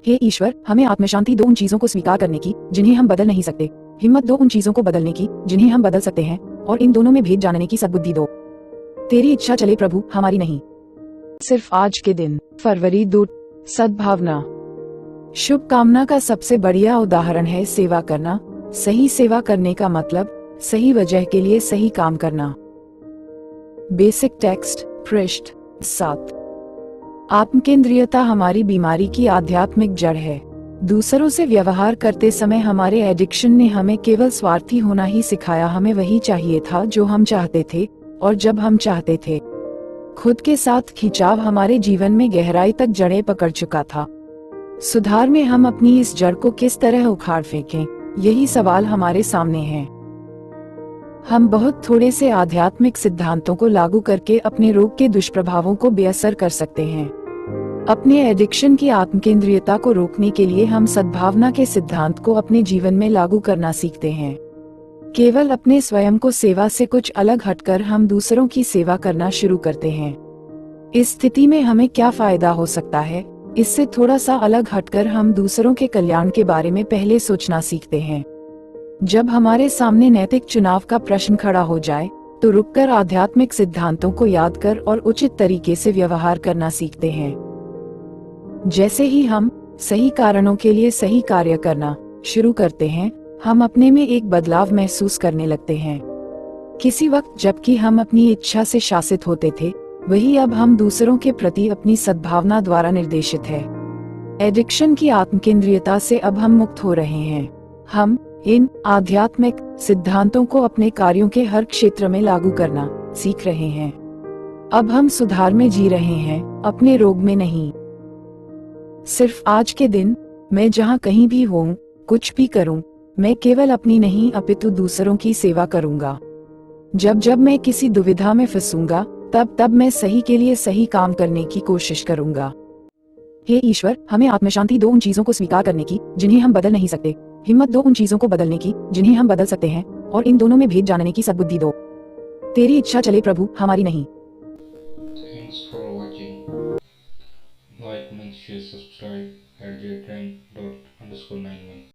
हे ईश्वर, हमें आत्मशांति दो उन चीजों को स्वीकार करने की जिन्हें हम बदल नहीं सकते, हिम्मत दो उन चीजों को बदलने की जिन्हें हम बदल सकते हैं, और इन दोनों में भेद जानने की सद्बुद्धि दो। तेरी इच्छा चले प्रभु, हमारी नहीं। सिर्फ आज के दिन, फरवरी 2। सद्भावना। शुभकामना का सबसे बढ़िया उदाहरण है सेवा करना। सही सेवा करने का मतलब सही वजह के लिए सही काम करना। बेसिक टेक्स्ट, पृष्ठ 7। आत्मकेंद्रियता हमारी बीमारी की आध्यात्मिक जड़ है। दूसरों से व्यवहार करते समय हमारे एडिक्शन ने हमें केवल स्वार्थी होना ही सिखाया। हमें वही चाहिए था जो हम चाहते थे, और जब हम चाहते थे। खुद के साथ खिंचाव हमारे जीवन में गहराई तक जड़ें पकड़ चुका था। सुधार में हम अपनी इस जड़ को किस तरह उखाड़ फेंकें, यही सवाल हमारे सामने है। हम बहुत थोड़े से आध्यात्मिक सिद्धांतों को लागू करके अपने रोग के दुष्प्रभावों को बेअसर कर सकते हैं। अपने एडिक्शन की आत्मकेंद्रियता को रोकने के लिए हम सद्भावना के सिद्धांत को अपने जीवन में लागू करना सीखते हैं। केवल अपने स्वयं को सेवा से कुछ अलग हटकर हम दूसरों की सेवा करना शुरू करते हैं। इस स्थिति में हमें क्या फायदा हो सकता है? इससे थोड़ा सा अलग हटकर हम दूसरों के कल्याण के बारे में पहले सोचना सीखते हैं। जब हमारे सामने नैतिक चुनाव का प्रश्न खड़ा हो जाए, तो रुककर आध्यात्मिक सिद्धांतों को याद कर और उचित तरीके से व्यवहार करना सीखते हैं। जैसे ही हम सही कारणों के लिए सही कार्य करना शुरू करते हैं, हम अपने में एक बदलाव महसूस करने लगते हैं। किसी वक्त जबकि हम अपनी इच्छा से शासित होते थे, वही अब हम दूसरों के प्रति अपनी सद्भावना द्वारा निर्देशित है। एडिक्शन की आत्मकेंद्रियता से अब हम मुक्त हो रहे हैं। हम इन आध्यात्मिक सिद्धांतों को अपने कार्यों के हर क्षेत्र में लागू करना सीख रहे हैं। अब हम सुधार में जी रहे हैं, अपने रोग में नहीं। सिर्फ आज के दिन, मैं जहाँ कहीं भी हूँ, कुछ भी करूँ, मैं केवल अपनी नहीं अपितु दूसरों की सेवा करूँगा। जब जब मैं किसी दुविधा में फंसूंगा, तब तब मैं सही के लिए सही काम करने की कोशिश करूँगा। हे ईश्वर, हमें आत्मशांति दो उन चीजों को स्वीकार करने की जिन्हें हम बदल नहीं सकते, हिम्मत दो उन चीजों को बदलने की जिन्हें हम बदल सकते हैं, और इन दोनों में भेद जानने की सद्बुद्धि दो। तेरी इच्छा चले प्रभु, हमारी नहीं। Thanks for watching. Like, make sure, subscribe at j_trend__91.